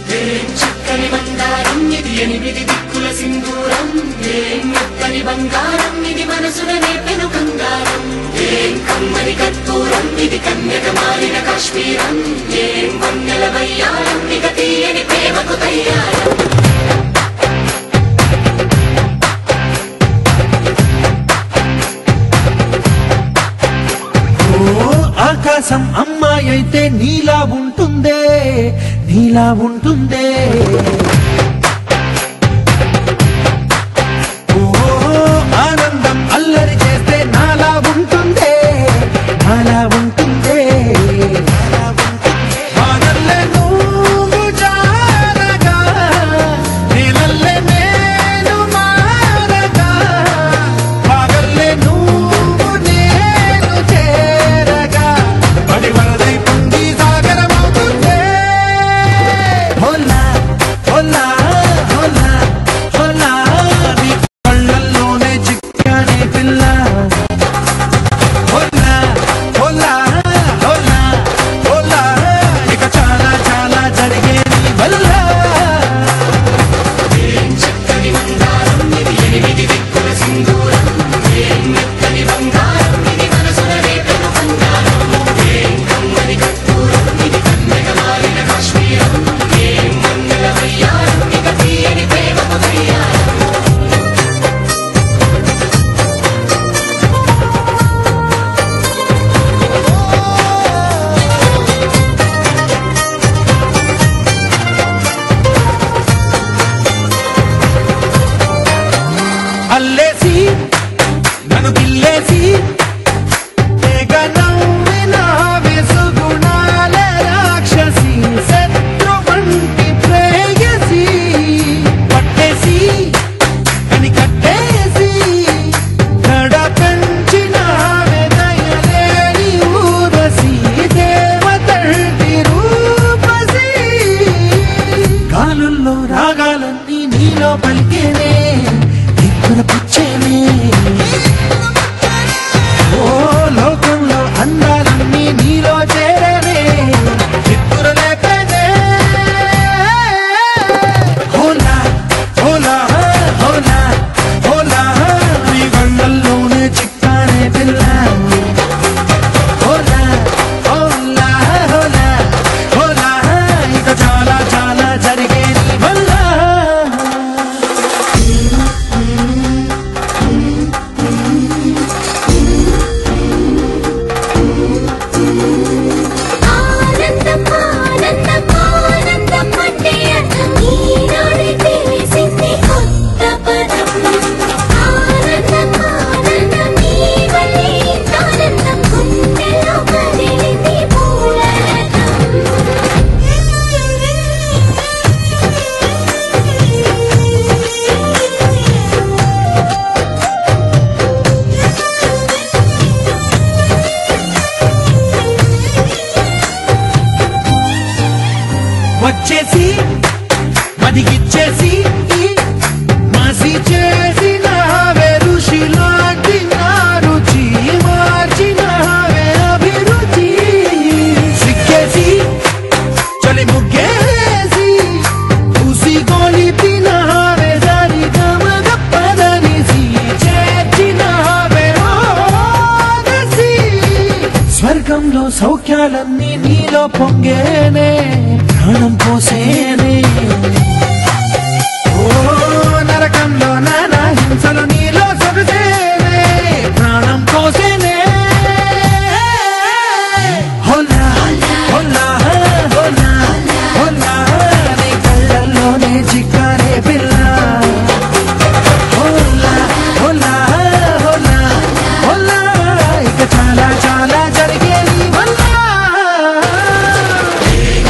చక్కని బంగారం ఇది ఎనిమిది దిక్కుల సింధూరం ఏం మెత్తని బంగారం ఇది మనసున నేపెను బంగారం ఏం కమ్మని కర్పూరం ఇది కన్యక మారిన కాశ్మీరం ఏం వన్నెల వయ్యారం ఇక తీయని ప్రేమకు తయ్యారం ఆకాశం అమ్మాయి అయితే నీలా ఉంటుందే నీలా ఉంటుందే ఓ ఆనందం అల్లరి చేస్తే నాలా ఉంటుందే నాలా ఉంటుందే వానల్లే నువ్వు జారగా నీలల్లే నేను మారగా పగల్లే నువ్వు నేను చేరగా పడి వరదై పొంగి సాగరమవుతుందే హోలా హోలా హోలా హోలా నీ కళ్ళల్లోనే చిక్కానే పిల్ల హోలా హోలా హోలా హోలా ఇక చాలా చాలా జరిగే నీ వల్ల చక్కని బంగారం ఇది ఎనిమిది దిక్కుల సింధూరం ఏం మెత్తని బంగారం ఇది మనసున నేపెను బంగారం ఏం కమ్మని కర్పూరం ఇది కన్యక మారిన కాశ్మీరం ఏం వన్నెల వయ్యారం ఇక తీయని ప్రేమకు తయ్యారం అల్లేసి నన్ను గిల్లేసి తెగ నవ్విన వెసుగుణాల రాక్షసి శత్రువంటి ప్రేయసి పట్టేసి కని కట్టేసి కడ పెంచిన దయలేని ఊరసి దేవతంటి రూపసి గాలుల్లో రాగాలన్నీ నీలో పలికేనే పుచ్చేనే ఓ లోకంలో అందాలన్నీ నీలో చేరనే చిత్తురు లేపేనే హోలా హోలా హోలా హోలా నీ గండల్లోనే చిక్కానే పిల్ల హోలా హోలా హోలా హోలా ఇక చాలా చాలా జరిగే నీ వల్ల ఆనందం ఆనందం ఆనందం అంటే అర్థం ఈనాడే తెలిసింది కొత్త పదం ఆనందం ఆనందం నీ వల్లే ఆనందం గుండెలో కదిలింది వచ్చేసి మదిగిచ్చేసి మాసి చేసినావే ఋషిలాంటి నా రుచి మార్చినావే అభిరుచి సిక్కేసి చలి ముగ్గేసి చూసి గోలిపినావే దారి గమగప్పదనిసి చేర్చినావే ఓదసి స్వర్గంలో సౌఖ్యాలన్నీ నీలో పొంగేనే ప్రాణం పోసేనే ఓ నరకంలో నానా హింసలు నీలో సొగసేనే ప్రాణం పోసేనే హోలా హోలా హోలా హోలా నీ కళ్ళల్లోనే చిక్కానే పిల్ల హోలా హోలా హోలా హోలా ఇక చాలా చాలా జరిగే నీ వల్ల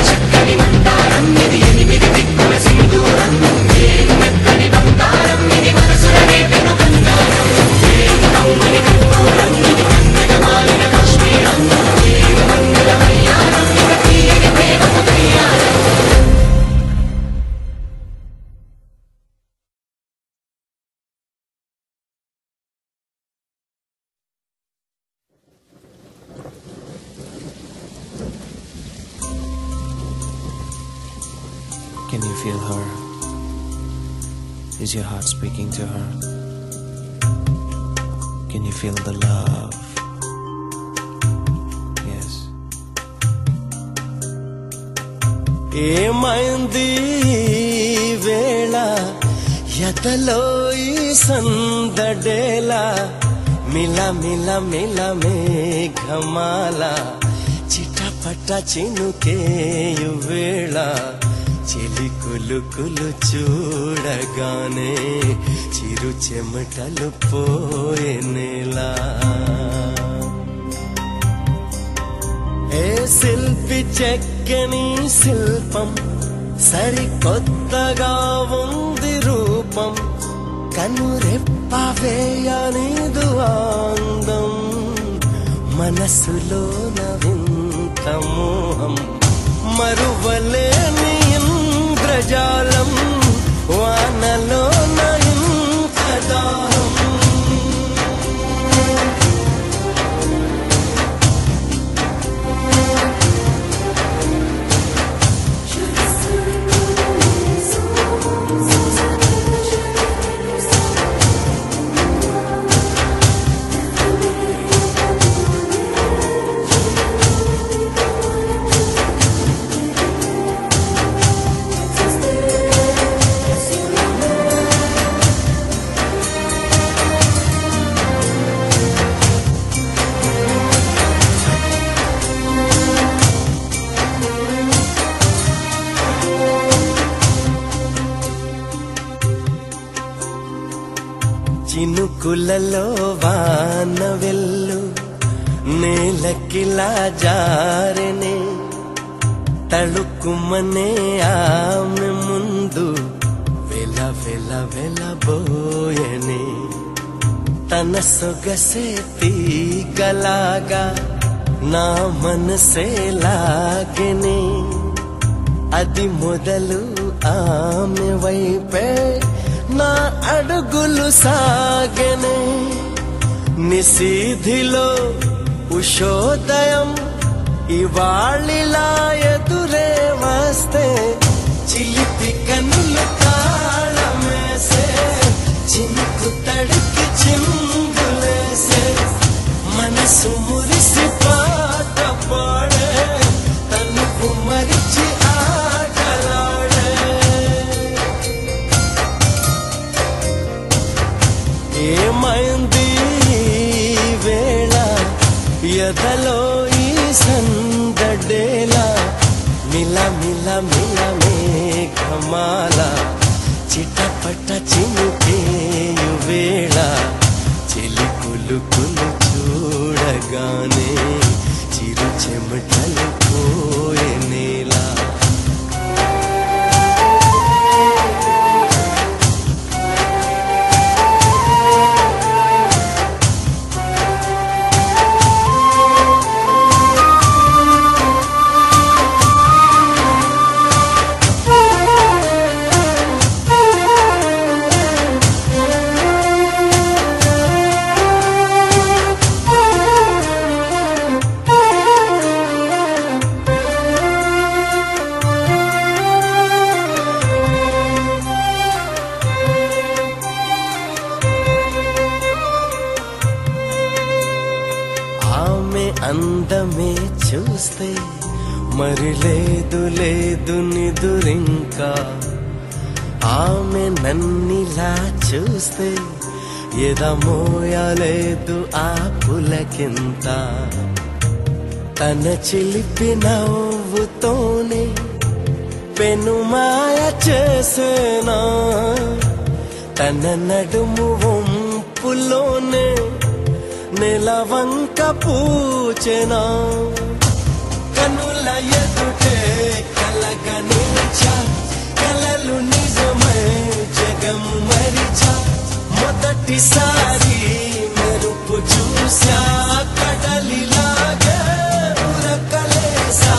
చక్కని బంగారం ఇది ఎనిమిది దిక్కుల సింధూరం ఏం మెత్తని బంగారం ఇది మనసున నేపెను Can you feel her? Is your heart speaking to her? Can you feel the love? Yes. ఏమైంది వేళ ఎదలో ఈ సందడేలా మిల మిల మిల మేఘమాల చిటపట చినుకేయు వేళ చెలి కులుకులు చూడగానే చిరు చెమటలు పోయేనేలా ఏ శిల్పి చెక్కని శిల్పం సరికొత్తగా ఉంది రూపం కనురెప్ప వేయనిదు అందం మనసులోన వింత మోహం మరువలేని ఇంద్రజాలం వానలోన ఇంత దాహం చినుకులలో వాన వెల్లు నేలకిలా జారెనే తళుకుమనే ఆమె ముందు వెల వెల వెలబోయనే తన సొగసే తీగలాగా నా మనసే లాగెనే అది మొదలు ఆమె వైపే నా అడుగులు సాగెనే నిశీధిలో ఉషోదయం ఇవాళిలా ఎదురే వస్తే చిలిపి కన్నులు తాళమేసే చినుకు తడికి చిందులేసే మనసు మురిసి పాట పాడే తనుకు మరిచి ఆటలాడే ఏమైంది వేళ ఎదలో ఈ సందడేలా మిల మిల మిల మేఘమాల చిటపట చినుకేయు వేళ చెలి కులుకులు చూడగానే చిరు చెమటలు పోయేనేలా అందమే చూస్తే మరి లేదు లేదు నిదురింకా ఆమె నన్నిలా చూస్తే ఎదమోయలేదు ఆ పులకింత తన చిలిపి నవ్వుతోనే పెనుమాయ చేసేనా తన నడుము వంపులోనే నెలవంక పూచెనా కనుల ఎదుటే కలగా నిలిచా కలలు నిజమై జగము మరిచా మొదటిసారి మెరుపు చూసా కడలిలాగే ఉరకలేసా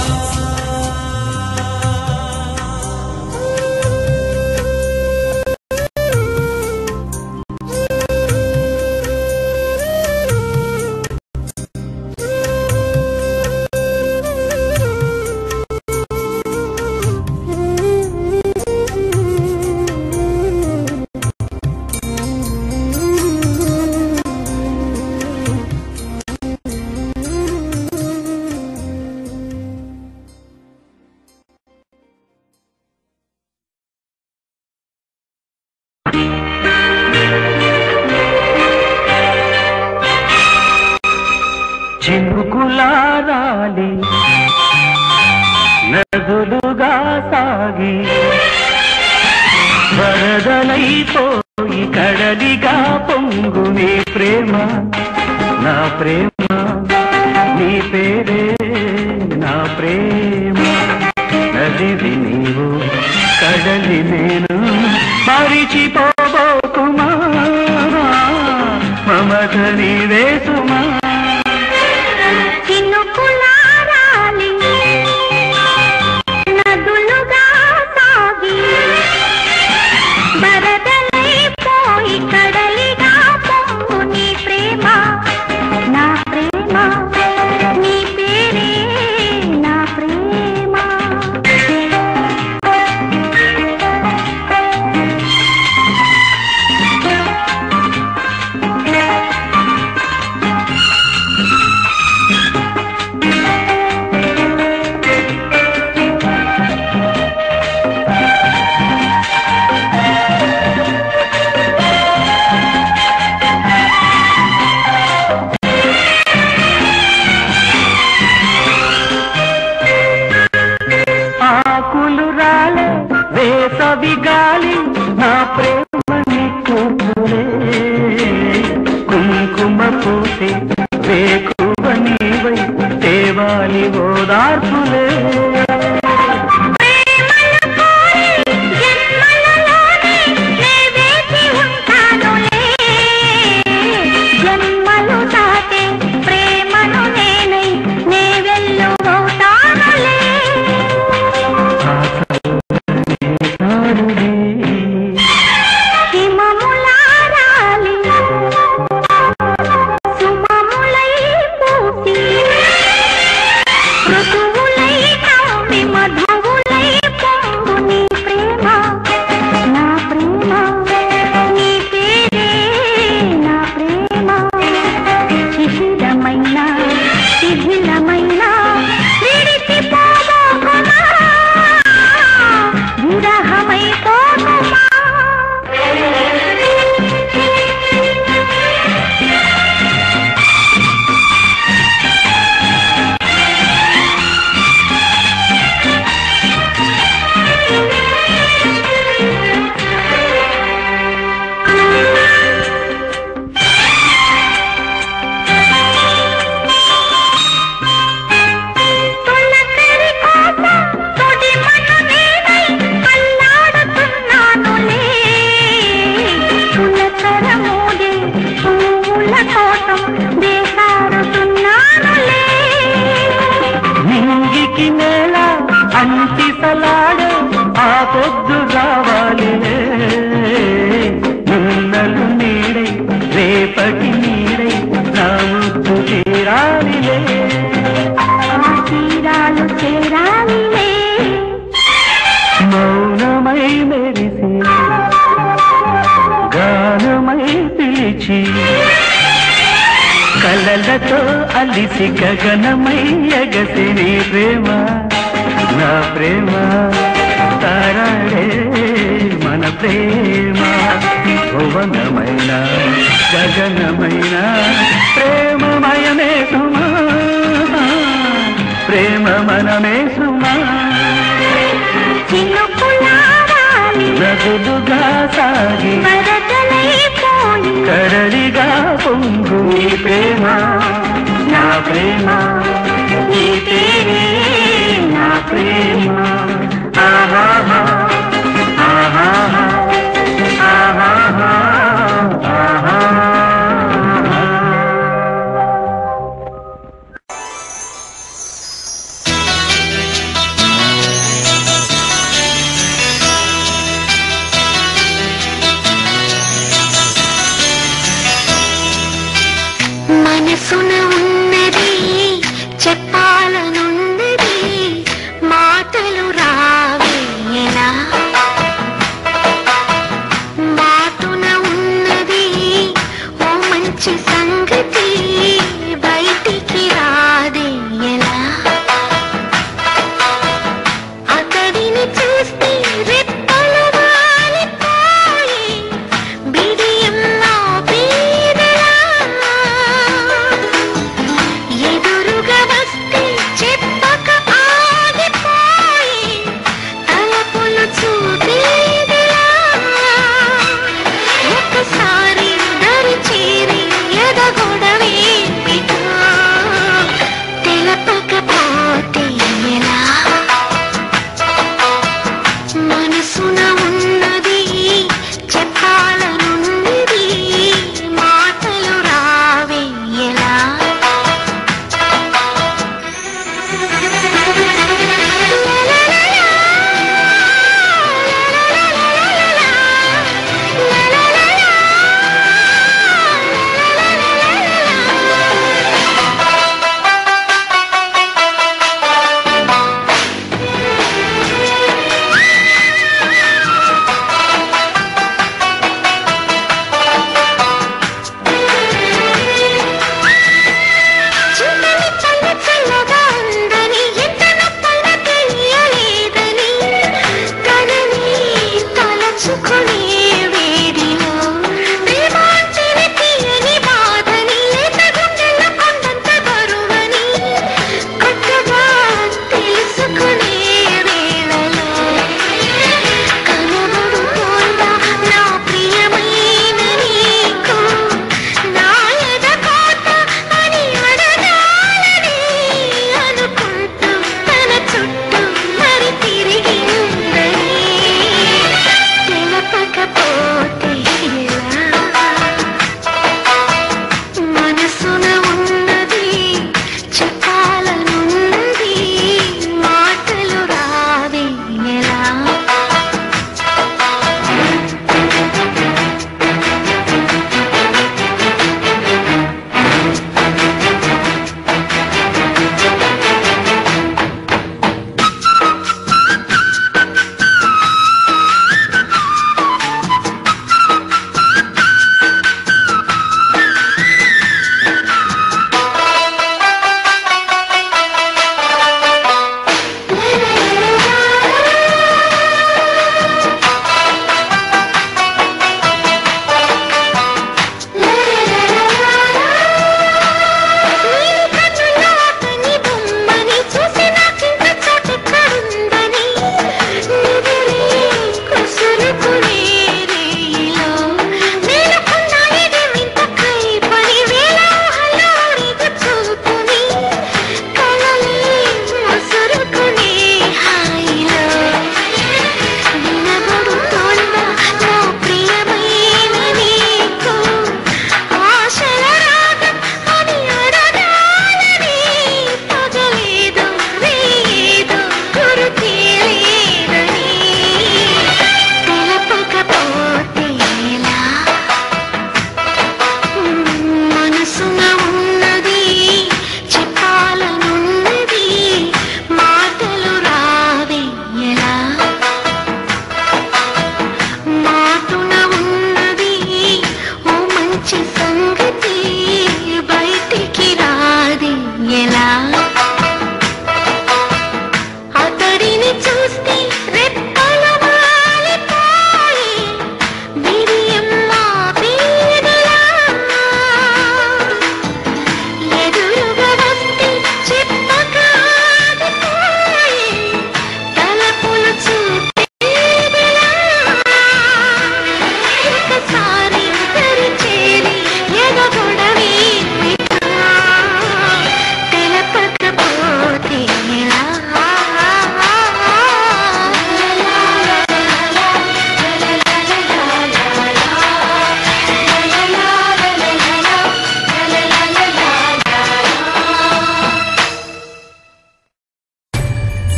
సాగి వరదలైపోయి కడలిగా పొంగు నీ ప్రేమ నా ప్రేమ నీ పేరే నా ప్రేమ నదివి నీవు కడలి నేను మరిచిపోబోకుమా మమత నీవే సుమా చినుకులారాలి నదులుగా సాగి వరదలైపోయి కడలిగా పొంగు నీ ప్రేమ నా ప్రేమ నీ పేరే నా ప్రేమ ఆకులు రాలే వేసవి గాలి నా ప్రేమని కూతురే కుంకుమ పూసే వేకువ నీవై దేవాలి ఓదార్పులే జన్మలు దాటే ప్రేమను నేనై నే వెల్లువవుతానులే హిమములారాలి సుమములై పూసి ఋతువులై నవ్వి మధువులై పొంగు నీ ప్రేమ నా ప్రేమ నీ పేరే నా ప్రేమ శిశిరమైన శిథిలమైన విడిచిపోబోకుమా విరహమైపోకుమా తొలకరి కోసం తొడిమను నేనై అల్లాడుతున్నానులే తులకర మోగే పువ్వుల కోసం వేసారుతున్నానులే నింగికి నేల అంటిసలాడే ఆ పొద్దు రావాలిలే నిన్నలు నీడై రేపటి నీడై నా ముద్దు తీరాలిలే ఆ తీరాలు చేరాలిలే మౌనమై మెరిసి గానమై పిలిచి కలలతో అలిసి గగనమై ఎగసి నీ ప్రేమ నా ప్రేమ తారాడే మన ప్రేమ భువనమైన గగనమైన ప్రేమమయమే సుమా ప్రేమ మనమే సుమా చినుకులారాలి నదులుగా సాగి వరదలైపోయి కడలిగా పొంగు నీ ప్రేమ నా ప్రేమ నీ పేరే నా ప్రేమ ఆహాహా ఆహాహా ఆహాహా ఆహాహా మనసున ఉన్నది చెప్పాలను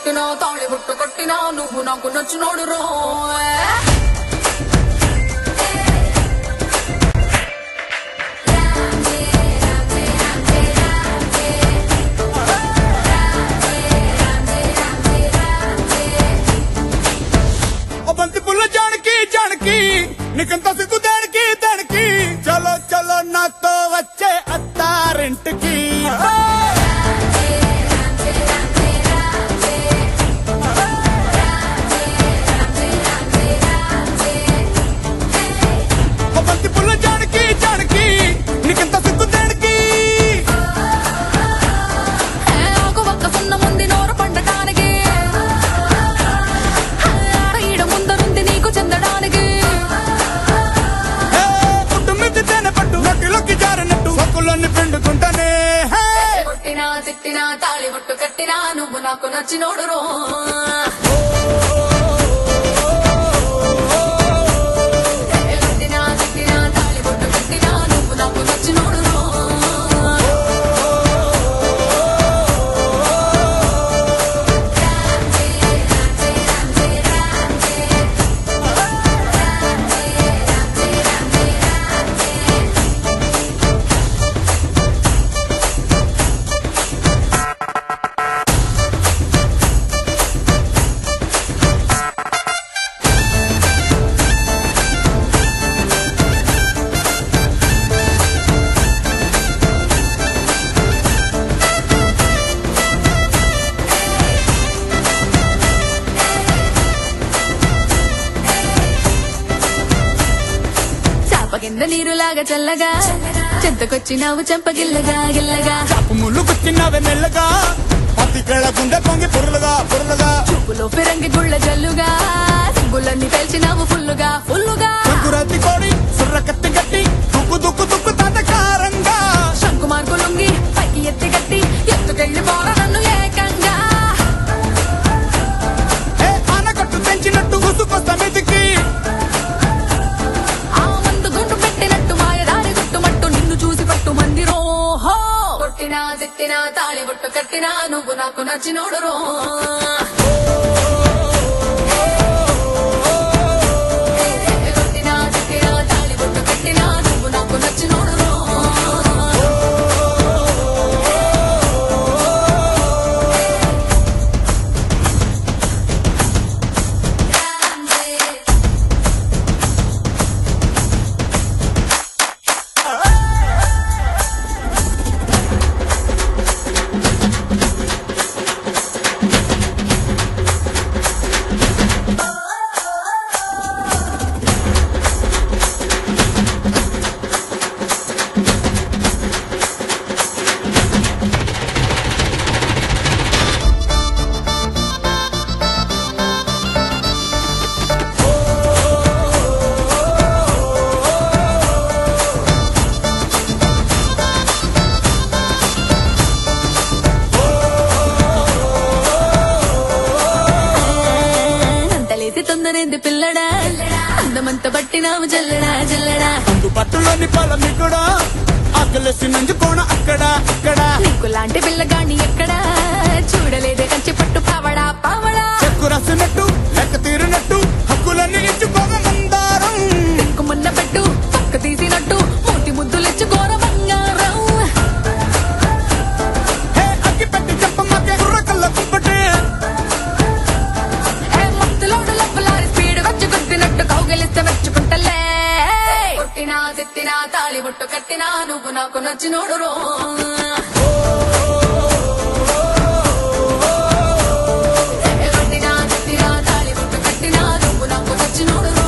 తిట్టినా తాళి బుట్టు కట్టినా నువ్వు నాకు నచ్చినోడు రో బంతి పుల్ల జానకి జానకి నీకంత సిగ్గు దానికి దానికి చలో చలో నాతో వచ్చే అత్తారింటికి బంతి పుల్ల జానకి జానకి నీకంత సిగ్గు దానికి ఒక ఒక్క సున్న మంది నోరు పండటానికి ఈడ ముందరుంది నీకు చెందడానికి పుట్టుమిద్ది తేనె పట్టు నొట్టిలోకి జారినట్టు సొక్కులన్నీ పిండుకుంటానే కొట్టినా తిట్టినా తాళి బుట్టు కట్టినా నువ్వు నాకు నచ్చినోడు రో కొట్టినా తిట్టినా తాళి బుట్టు కట్టినా నువ్వు నాకు నచ్చినోడు రో కింద నీరులాగా చల్లగా చెంతకొచ్చినావు చెంపగిల్లగా గిల్లగా చాపు ముళ్ళు గుచ్చినవే మెల్లగా పత్తికేళ గుండె పొంగి పొరులుగా పొరులుగా చూపులో ఫిరంగి గుళ్ళ జల్లుగా సిగ్గులన్నీ తెలిసినావు ఫుల్లుగా ఫుల్లుగా సంకురాతి కోడి సుర్ర కత్తి గట్టి దుక్కు దుక్కు దుక్కు తాతకారంగా శంకు మార్కు లుంగి పైకి ఎత్తి గట్టి ఎత్తుకెళ్ళి పోరా నన్ను ఏకంగా ఆనకట్టు తెంచినట్టు గుసుకొస్తా మెతికి ఆ మందు గుండు పెట్టినట్టు మాయదారి గుట్టుమట్టు నిన్ను చూసి పట్టు మంది రోహో కొట్టినా తిట్టినా తాళి బుట్టు కట్టినా నువ్వు నాకు నచ్చినోడు రో కొట్టినా తిట్టినా తాళి బుట్టు కట్టినా నువ్వు నాకు నచ్చినోడు రో తొందరేంది పిల్లడా అందమంత పట్టినావు జల్లడా జల్లడా అందు పట్టులోని పొలం కూడా ఆకలేసి నంజుకోణ అక్కడ ఇక్కడ నీకు లాంటి పిల్లగాని ఎక్కడా చూడలేదే కంచి పట్టు పావడా పావడా చెక్కు రాసినట్టు లెక్క తీరినట్టు హక్కులన్నీ ఇచ్చుకోగ మందారం మొన్న పెట్టు పక్క తీసినట్టు మూతి ముద్దులిచ్చు ఘోర బంగారం అగ్గి పెట్టి చెప్పమ్మకే కుర్రకల్ల కుంపటే మత్తులోడు లబ్బలారి స్పీడ్ వచ్చి గుద్దినట్టు కౌగిలిస్తే మెచ్చుకుంటలే కొట్టినా తిట్టినా తాళి బుట్టు కట్టినా నువ్వు నాకు నచ్చినోడు రో కొట్టినా తిట్టినా తాళి బుట్టు కట్టినా నువ్వు నాకు నచ్చినోడు రో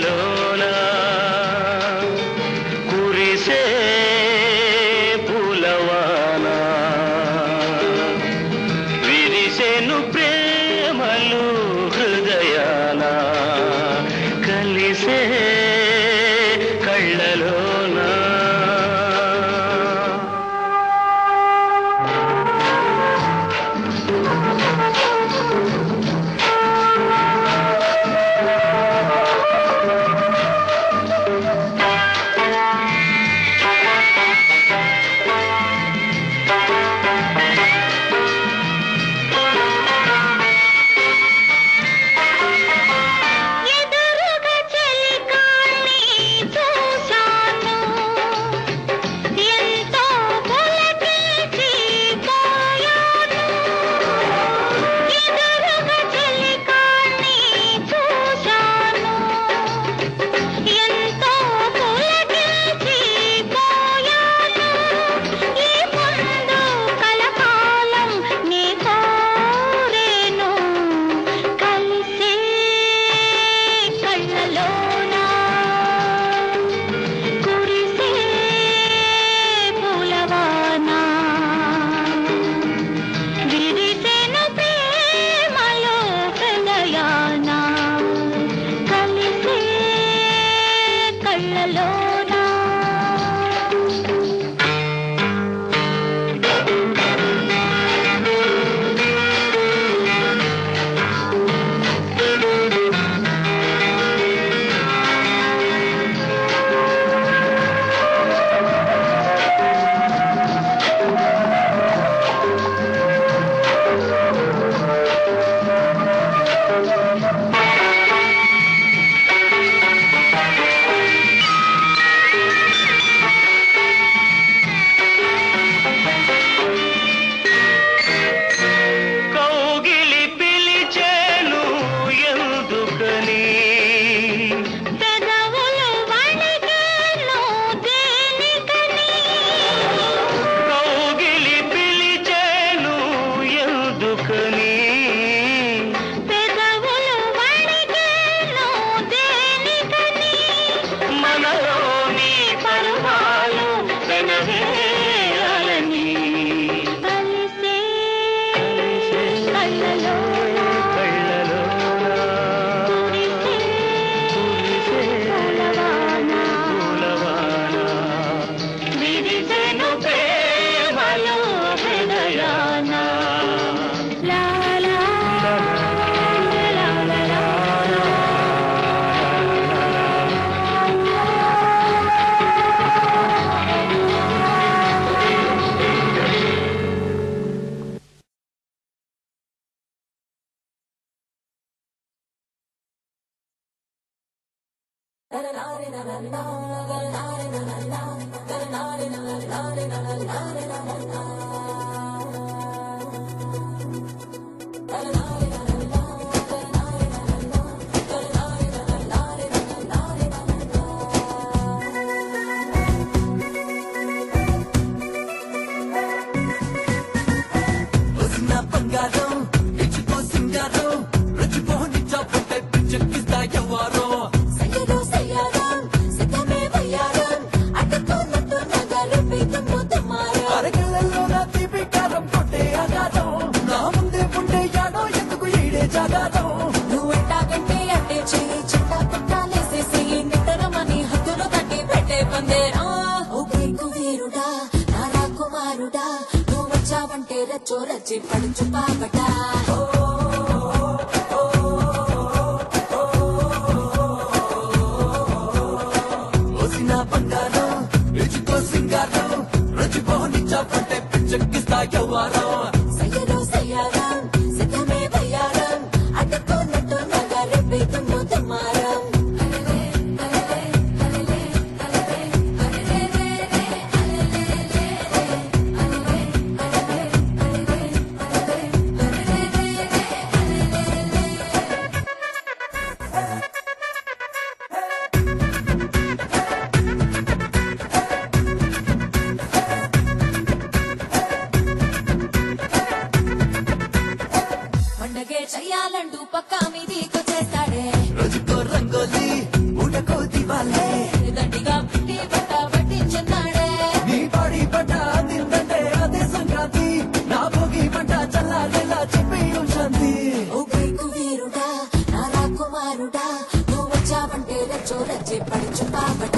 కళ్ళలోన కురిసే పూలవాన విరిసెను ప్రేమలు హృదయాన కలిసే కళ్ళలోన ఎదురుగా చెలికాన్ని చూశాను ఎంతో పులకించిపోయాను ఎదురుగా చెలికాన్ని చూశాను ఎంతో పులకించిపోయాను ఈ ముందు కలకాలం నీ కోరేను కలిసే కళ్ళలోన కురిసే పూలవాన విరిసెను ప్రేమలో హృదయాన కలిసే కళ్ళలోన కౌగిలి పిలిచేను ఎందుకని పెదవులు వణికేను దేనికని కౌగిలి పిలిచేను ఎందుకని పెదవులు వణికేను దేనికని మనలోని పర్వాలు వెనవేయాలని కలిసే కళ్ళలోన కురిసే పూలవాన విరిసెను ప్రేమలో హృదయాన లా లా లా లా లా వసిన బంగారం ఇచ్చుకో సింగారం రుచిపోని చాపంటే పిచ్చెక్కిస్తా ఎవరో సయ్యదో సయ్యారం సిద్ధమే వయ్యారం అడ్డుకున్నట్టు నగలు పీకము తుమ్మారం అరగళ్ళలో నా తీపి కారం కొట్టే ఆగారం నా ముందే ఉండే యాడో ఎందుకు ఈడే జాగారం నువ్వెట్టాగంటే అట్టే చేయి చిట్టా పుట్టాలేసేసి నిద్రమని హద్దులు తట్టి పెట్టే పందేరా ఓ బ్రేకు వీరుడా నారా కుమారుడా నువ్వు వచ్చావంటే రచ్చో రచ్చి పడుచు పాపటా వసిన బంగారం ఇచ్చుకో సింగారం రుచిపోని చాపంటే పిచ్చెక్కిస్తా ఎవరో సయ్యదో సయ్యారం సిద్ధమే వయ్యారం అడ్డుకున్నట్టు నగలు పీకము తుమ్మారం రచ్చో రచ్చే పడుచు పాపట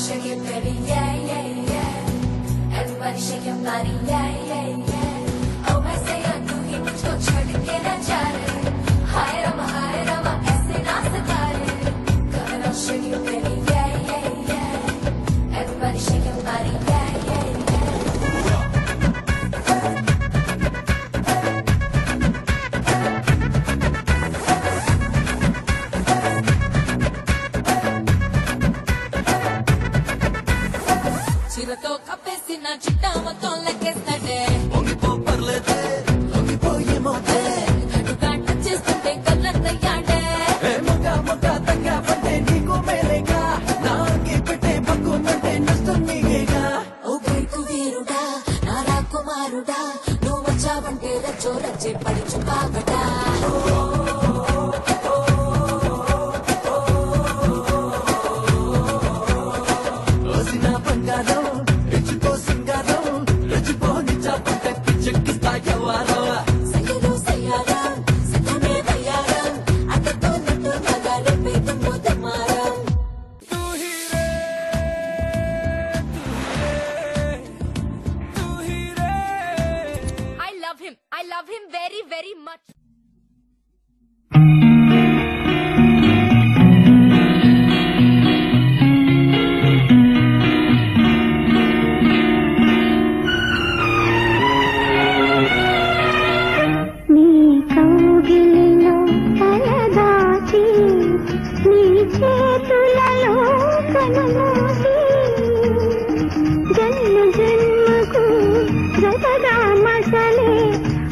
Shake it, baby, yeah, yeah, yeah. Everybody shake your body, yeah, yeah, yeah. Oh, I say I do ही मुझको छोड़ के ना जा रे. हाय रमा ऐसे ना सता रे. Come on, shake your baby, yeah, yeah, yeah. Everybody shake your body, yeah, yeah, చిరతో కప్పేసిన చిట్టా మొత్తం లెక్కేస్తాడే పొంగిపో పర్లేదే పొంగిపోయేమోదే అటుగా టచ్ చేస్తుంటే కళ్ళంతయ్యాడే మొక్క తగ్గ పట్టే నీకు మేలేగా నాకి పెట్టే పక్కునంటే నష్టం నీకేగా ఓ బైకు వీరుడా నా రాకుమారుడా నువ్వు వచ్చావంటే రచ్చో రచ్చే పడుచు పాపటా I love him very, very much.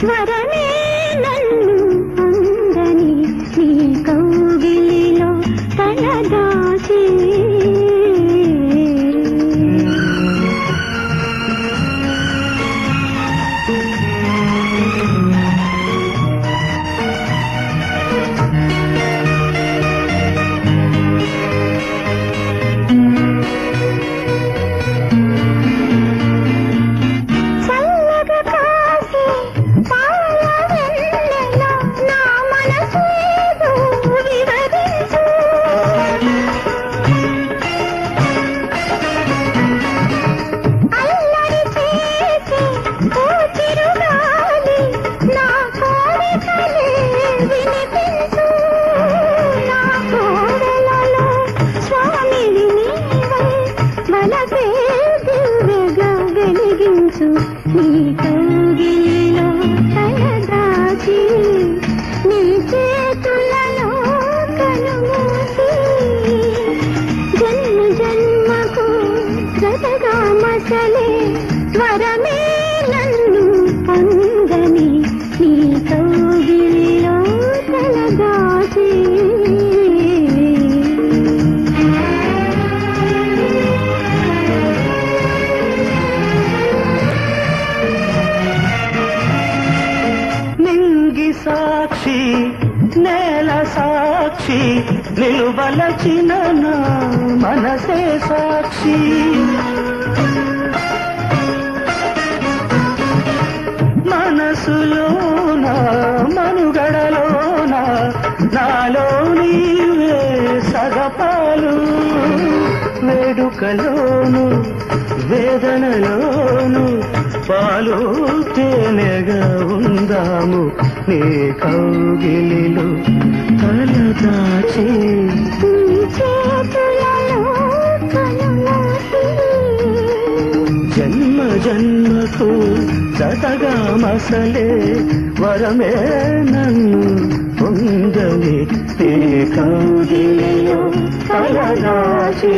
వరమే నన్ను అందని నీ కౌగిలిలో తలదాచి నీ కౌగిలిలో తలదాచి నీ చేతులలో కనుమూసి జన్మ జన్మకు జతగా మసలే వరమే నన్ను పొందని నీ కౌగిలిలో తలదాచి సాక్షి నేల సాక్షి నిలువలచిన నా మనసే సాక్షి మనసులోన మనుగడలోన నాలో నీవే సగపాలు వేడుకలోను వేదనలోను పాలు తేనెగా ఉందాము నీ కౌగిలిలో తలదాచి జన్మ జన్మకు జతగా మసలే వరమే నన్ను పొందని నీ కౌగిలిలో తలదాచి